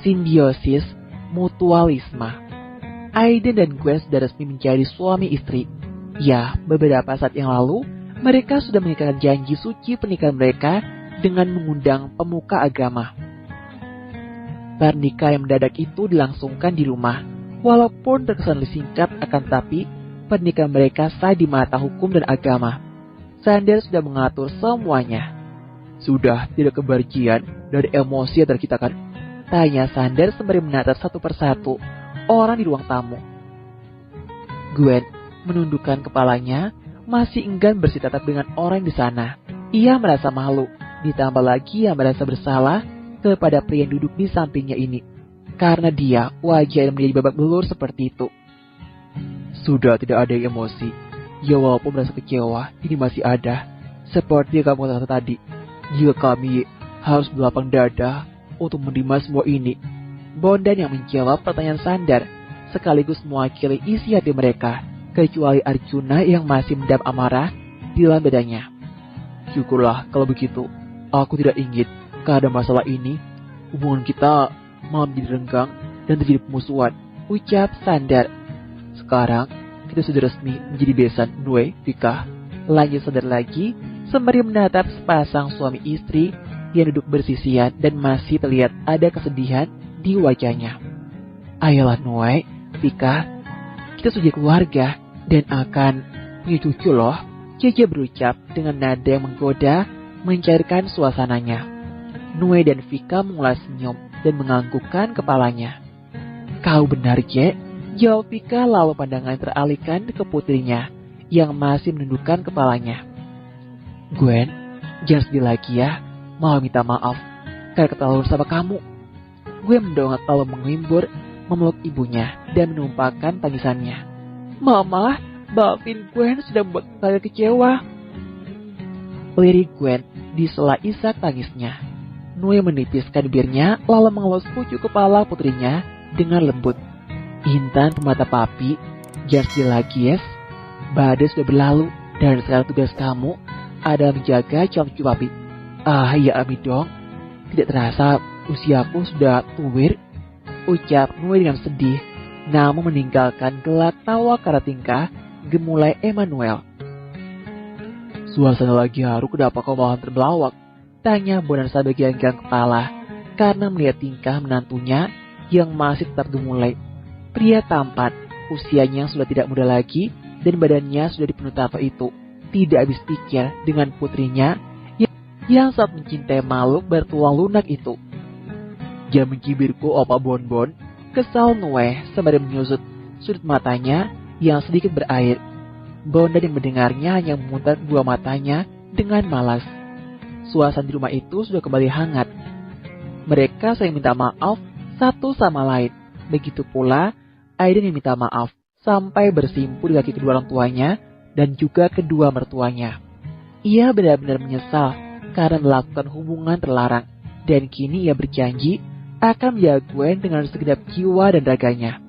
simbiosis mutualisme. Aiden dan Gwen sudah resmi menjadi suami istri. Ya, beberapa saat yang lalu, mereka sudah mengikat janji suci pernikahan mereka dengan mengundang pemuka agama. Pernikahan yang mendadak itu dilangsungkan di rumah. Walaupun terkesan singkat, akan tetapi pernikahan mereka sah di mata hukum dan agama. Sander sudah mengatur semuanya. Sudah tidak keberjian dari emosi antara kita kan? Tanya Sander sembari menatap satu persatu orang di ruang tamu. Gwen menundukkan kepalanya, masih enggan bersitatap dengan orang di sana. Ia merasa malu, ditambah lagi ia merasa bersalah kepada pria yang duduk di sampingnya ini, karena dia wajah yang menjadi babak belur seperti itu. Sudah tidak ada yang emosi. Ya walaupun merasa kecewa, ini masih ada. Seperti yang kamu katakan tadi, jika kami harus berlapang dada untuk menerima semua ini. Bondan yang menjawab pertanyaan Sandar, sekaligus mewakili isi hati mereka, kecuali Arjuna yang masih mendam amarah di dalam dadanya. Syukurlah kalau begitu. Aku tidak ingin karena masalah ini hubungan kita malah menjadi renggang dan terjadi pemusuhan, ucap Sandar. Sekarang kita sudah resmi menjadi besan Nue, Vika. Lanjut Sandar lagi sembari menatap sepasang suami istri yang duduk bersisian dan masih terlihat ada kesedihan di wajahnya. Ayolah Nue, Vika, kita sudah keluarga dan akan punya cucu loh. Jeje berucap dengan nada yang menggoda, mencairkan suasananya. Nue dan Vika mulai senyum dan menganggukkan kepalanya. Kau benar, Je, jawab Vika lalu pandangan teralihkan ke putrinya yang masih menundukkan kepalanya. Gwen, jangan sedih lagi ya, mau minta maaf karena keterlaluan sama kamu. Gwen mendongak lalu mengimbur, memeluk ibunya dan menumpahkan tangisannya. Mama, maafin Gwen sudah membuat saya kecewa. Lirik Gwen di sela isak tangisnya. Nue menipiskan bibirnya lalu mengelus pucuk kepala putrinya dengan lembut. Intan pemata papi, jangan sedih lagi yes. Badai sudah berlalu dan sekarang tugas kamu adalah menjaga calon cucu papi. Ah ya Ami dong, tidak terasa usiaku sudah tuwir, ucap Nue dengan sedih, namun meninggalkan gelak tawa karena tingkah gemulai Emmanuel. Suasana lagi haru, kenapa kau malah terbelawak? Tanya Bondan sambil geleng-geleng kepala karena melihat tingkah menantunya yang masih tetap gemulai. Pria tampan, usianya sudah tidak muda lagi dan badannya sudah dipenuhi tato itu, tidak habis pikir dengan putrinya yang saat mencintai makhluk bertulang lunak itu. Jangan mencibirku Opa Bonbon, kesal Nue sembari menyusut sudut matanya yang sedikit berair. Bondan yang mendengarnya hanya memutar dua matanya dengan malas. Suasana di rumah itu sudah kembali hangat. Mereka saling minta maaf satu sama lain. Begitu pula Aiden yang minta maaf sampai bersimpu di kaki kedua orang tuanya dan juga kedua mertuanya. Ia benar-benar menyesal karena melakukan hubungan terlarang dan kini ia berjanji akan menjaga Gwen dengan segenap jiwa dan raganya.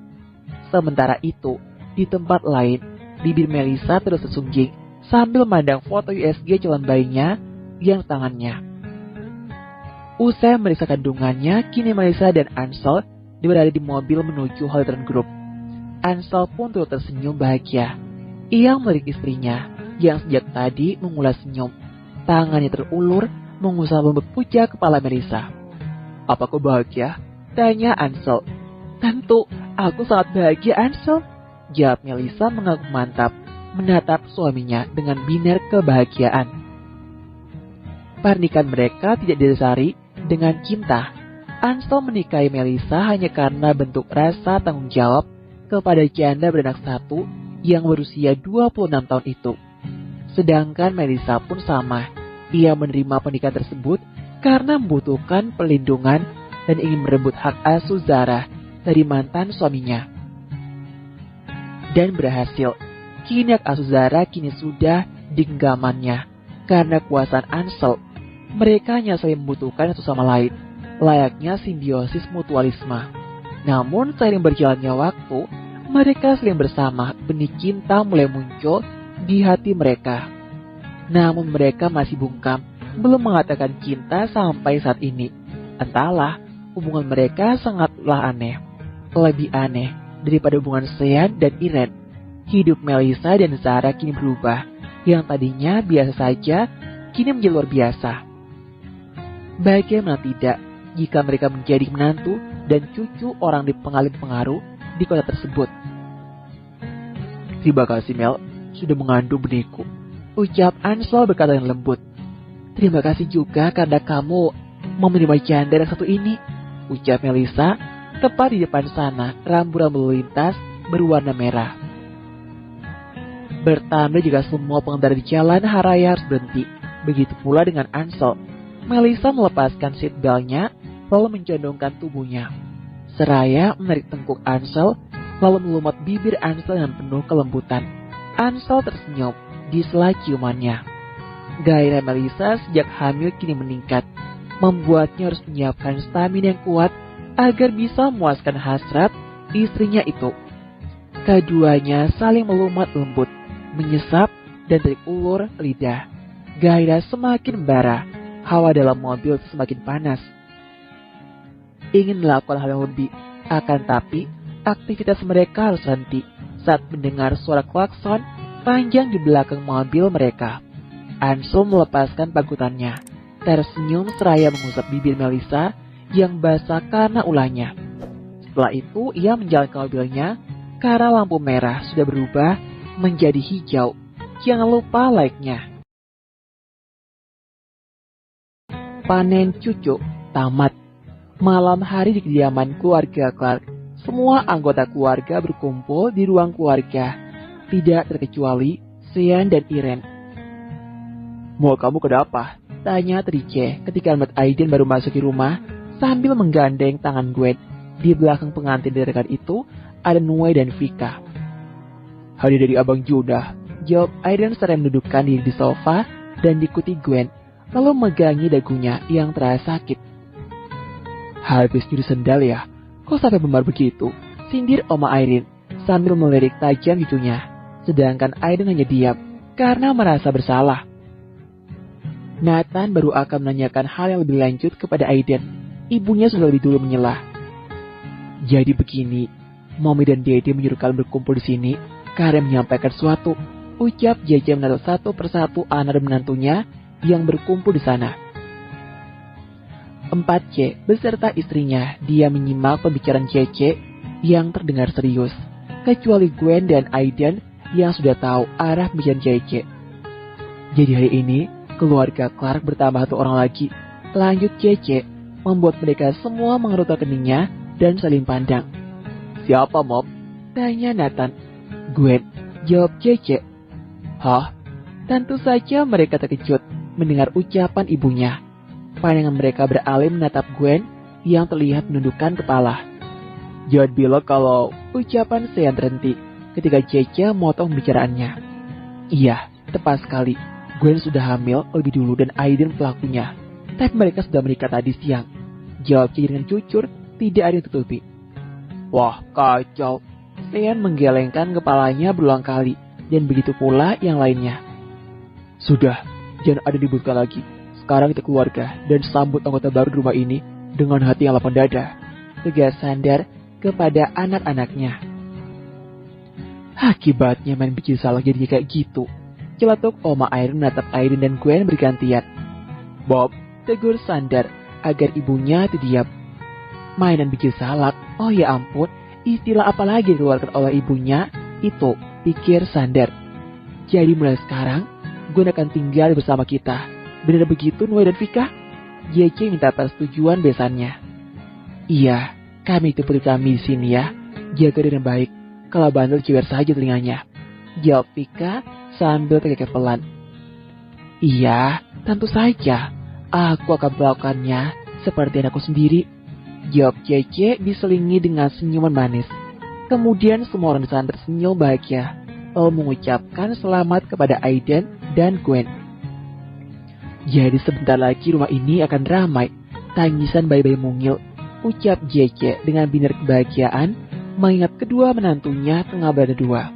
Sementara itu, di tempat lain, bibir Melissa terus tersungging sambil memandang foto USG calon bayinya yang tangannya. Usai meriksa kandungannya, kini Melissa dan Ansel berada di mobil menuju Hollyton Group. Ansel pun turut tersenyum bahagia. Ia melirik istrinya yang sejak tadi mengulas senyum. Tangannya terulur mengusap lembut puja kepala Melissa. Apa kau bahagia? Tanya Ansel. Tentu, aku sangat bahagia Ansel, jawab Melissa mengaku mantap, menatap suaminya dengan binar kebahagiaan. Pernikahan mereka tidak didasari dengan cinta. Ansel menikahi Melissa hanya karena bentuk rasa tanggung jawab kepada janda beranak satu yang berusia 26 tahun itu. Sedangkan Melissa pun sama. Ia menerima pernikahan tersebut karena membutuhkan perlindungan dan ingin merebut hak asuh Zara dari mantan suaminya. Dan berhasil. Kini hak asuh Zara kini sudah di genggamannya. Karena kuasaan Ansel, mereka hanya saling membutuhkan satu sama lain, layaknya simbiosis mutualisme. Namun seiring berjalannya waktu, mereka saling bersama, benih cinta mulai muncul di hati mereka. Namun mereka masih bungkam, belum mengatakan cinta sampai saat ini. Entahlah, hubungan mereka sangatlah aneh. Lebih aneh daripada hubungan Sean dan Irene. Hidup Melissa dan Zara kini berubah. Yang tadinya biasa saja, kini menjadi luar biasa. Bagaimana tidak jika mereka menjadi menantu dan cucu orang di pengalih-pengaruh di kota tersebut. Terima kasih Mel, sudah mengandung benihku, ucap Ansel berkata yang lembut. Terima kasih juga karena kamu mau menerima janda yang satu ini, ucap Melissa, tepat di depan sana rambu-rambu lalu lintas berwarna merah. Bertanda jika semua pengendara di jalan Haraya harus berhenti. Begitu pula dengan Ansel. Melissa melepaskan seatbeltnya lalu mencondongkan tubuhnya. Seraya menarik tengkuk Ansel lalu melumat bibir Ansel dengan penuh kelembutan. Ansel tersenyum di sela ciumannya. Gairah Melissa sejak hamil kini meningkat, membuatnya harus menyiapkan stamina yang kuat agar bisa memuaskan hasrat istrinya itu. Keduanya saling melumat lembut, menyesap dan tarik ulur lidah. Gairah semakin membara, hawa dalam mobil semakin panas. Ingin melakukan hal yang lebih, akan tapi aktivitas mereka harus henti saat mendengar suara klakson panjang di belakang mobil mereka. Ansel melepaskan pagutannya, tersenyum seraya mengusap bibir Melissa yang basah karena ulahnya. Setelah itu ia menjalankan mobilnya karena lampu merah sudah berubah menjadi hijau. Jangan lupa like-nya. Panen cucu tamat. Malam hari di kediaman keluarga Clark, semua anggota keluarga berkumpul di ruang keluarga, tidak terkecuali Sean dan Irene. Mau kamu kenapa? Tanya Trice ketika melihat Aiden baru masuk rumah sambil menggandeng tangan Gwen. Di belakang pengantin dadakan itu ada Nue dan Vika. Hadiah dari Abang Judah, jawab Aiden seraya mendudukkan diri di sofa dan diikuti Gwen, lalu megangi dagunya yang terasa sakit. Habis nyuri sendal ya? Kok sampai memar begitu? Sindir Oma Irene sambil melirik tajam cucunya. Sedangkan Aiden hanya diam karena merasa bersalah. Nathan baru akan menanyakan hal yang lebih lanjut kepada Aiden. Ibunya sudah lebih dulu menyelah. Jadi begini, Mommy dan Daddy menyuruh kalian berkumpul di sini karena menyampaikan sesuatu, ucap JJ menaruh satu persatu anak dan menantunya yang berkumpul di sana. 4C beserta istrinya, dia menyimak pembicaraan JJ yang terdengar serius, kecuali Gwen dan Aiden yang sudah tahu arah pembicaraan JJ. Jadi hari ini, keluarga Clark bertambah satu orang lagi, lanjut JJ, membuat mereka semua mengerutkan keningnya dan saling pandang. Siapa, Mom? Tanya Nathan. Gwen, jawab JJ. Hah? Tentu saja mereka terkejut mendengar ucapan ibunya. Pandangan mereka beralih menatap Gwen yang terlihat menundukkan kepala. Jangan bilang kalau ucapan Sean terhenti ketika JJ memotong pembicaraannya. Iya, tepat sekali. Gwen sudah hamil lebih dulu dan Aiden pelakunya. Tapi mereka sudah menikah tadi siang. Jawab JJ dengan jujur, tidak ada yang tutupi. Wah, kacau. Sean menggelengkan kepalanya berulang kali, dan begitu pula yang lainnya. Sudah, jangan ada dibutkan lagi. Sekarang kita keluarga dan sambut anggota baru di rumah ini dengan hati yang lapang dada. Tegas Sandar kepada anak-anaknya. Akibatnya main bikin salah jadinya kayak gitu. Celetuk Oma Irene menatap Aiden dan Gwen bergantian. Bob, tegur Sandar agar ibunya terdiam. Mainan bikin salak, oh ya ampun, istilah apa lagi dikeluarkan oleh ibunya itu, pikir Sandar. Jadi mulai sekarang, Gwen akan tinggal bersama kita. Benar begitu Nue dan Vika? JJ minta persetujuan besannya. Iya, kami itu putri kami di sini ya. Jaga dengan baik, kalau bandel ciwer saja telinganya. Jawab Vika sambil terkekeh pelan. Iya, tentu saja. Aku akan melakukannya seperti anakku sendiri. Jawab JJ diselingi dengan senyuman manis. Kemudian semua orang di sana tersenyum bahagia, lalu mengucapkan selamat kepada Aiden dan Gwen. Jadi sebentar lagi rumah ini akan ramai, tangisan bayi-bayi mungil, ucap JJ dengan binar kebahagiaan, mengingat kedua menantunya tengah berada dua.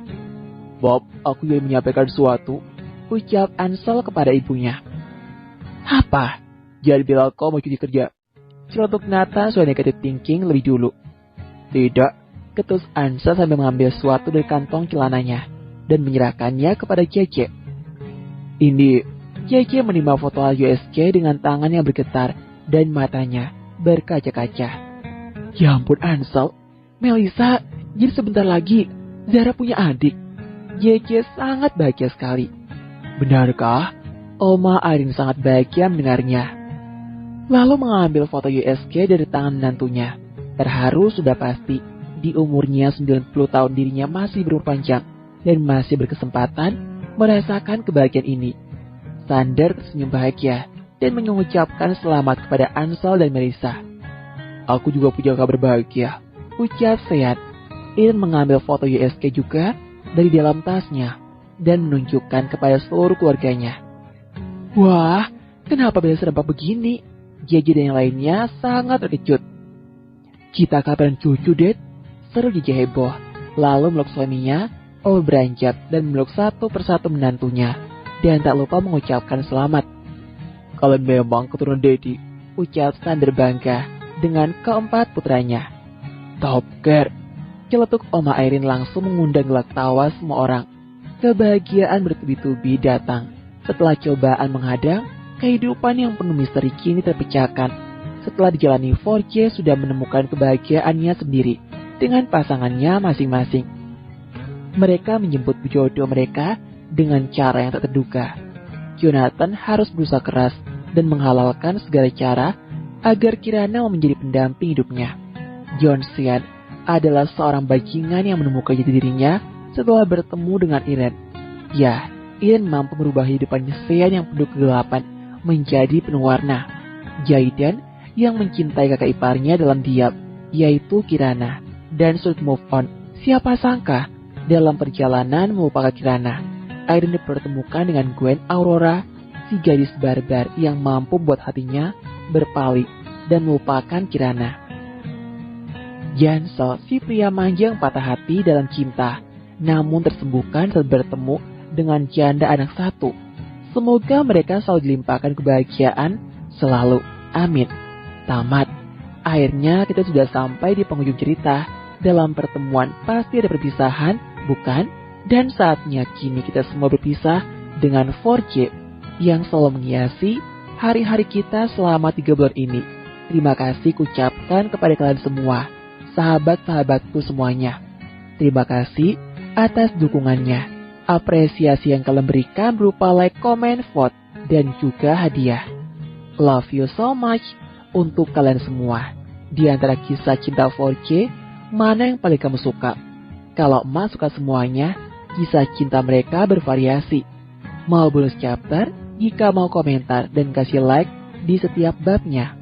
Bob, aku ingin menyampaikan sesuatu, ucap Ansel kepada ibunya. Apa? Jangan bilang kau mau cuti kerja. Celetuk Nathan sudah negatif thinking lebih dulu. Tidak, ketus Ansel sambil mengambil sesuatu dari kantong celananya dan menyerahkannya kepada Cece. Ini, Cece menimba foto USK dengan tangan yang bergetar dan matanya berkaca-kaca. Ya ampun Ansel, Melissa, jadi sebentar lagi Zara punya adik. Cece sangat bahagia sekali. Benarkah? Oma Airin sangat bahagia mendengarnya. Lalu mengambil foto USK dari tangan menantunya. Terharu sudah pasti, di umurnya 90 tahun dirinya masih berumur panjang dan masih berkesempatan merasakan kebahagiaan ini. Sander tersenyum bahagia dan mengucapkan selamat kepada Ansel dan Melissa. Aku juga punya kabar bahagia, ucap Sean. Ian mengambil foto USK juga dari dalam tasnya dan menunjukkan kepada seluruh keluarganya. Wah, kenapa bisa serempak begini? Jeje dan yang lainnya sangat terkejut. Kita kabaran cucu, Dad? Seru Jeje heboh. Lalu meluk suaminya, beranjak dan meluk satu persatu menantunya. Dan tak lupa mengucapkan selamat. Kalian memang keturunan Daddy, ucap Sander bangga dengan keempat putranya. Top Girl. Celetuk Oma Airin langsung mengundang gelak tawa semua orang. Kebahagiaan bertubi-tubi datang. Setelah cobaan menghadang, kehidupan yang penuh misteri kini terpecahkan. Setelah dijalani, 4J sudah menemukan kebahagiaannya sendiri dengan pasangannya masing-masing. Mereka menjemput jodoh mereka dengan cara yang tak terduga. Jonathan harus berusaha keras dan menghalalkan segala cara agar Kirana mau menjadi pendamping hidupnya. John Sean adalah seorang bajingan yang menemukan jati dirinya setelah bertemu dengan Irene. Ya, Irene mampu merubah kehidupan Sean yang penuh kegelapan menjadi penuh warna. Jaden yang mencintai kakak iparnya dalam diam, yaitu Kirana, dan sulit move on. Siapa sangka dalam perjalanan melupakan Kirana, Airin dipertemukan dengan Gwen Aurora, si gadis barbar yang mampu buat hatinya berpaling dan melupakan Kirana. Jansel, si pria manja yang patah hati dalam cinta, namun tersembuhkan saat bertemu dengan janda anak satu. Semoga mereka selalu dilimpahkan kebahagiaan selalu. Amin. Tamat. Akhirnya kita sudah sampai di penghujung cerita. Dalam pertemuan pasti ada perpisahan, bukan? Dan saatnya kini kita semua berpisah dengan 4J yang selalu menghiasi hari-hari kita selama 3 bulan ini. Terima kasih kucapkan kepada kalian semua, sahabat-sahabatku semuanya. Terima kasih atas dukungannya. Apresiasi yang kalian berikan berupa like, comment, vote, dan juga hadiah. Love you so much untuk kalian semua. Di antara kisah cinta 4J, mana yang paling kamu suka? Kalau emak suka semuanya, kisah cinta mereka bervariasi. Mau bonus chapter? Jika mau komentar dan kasih like di setiap babnya.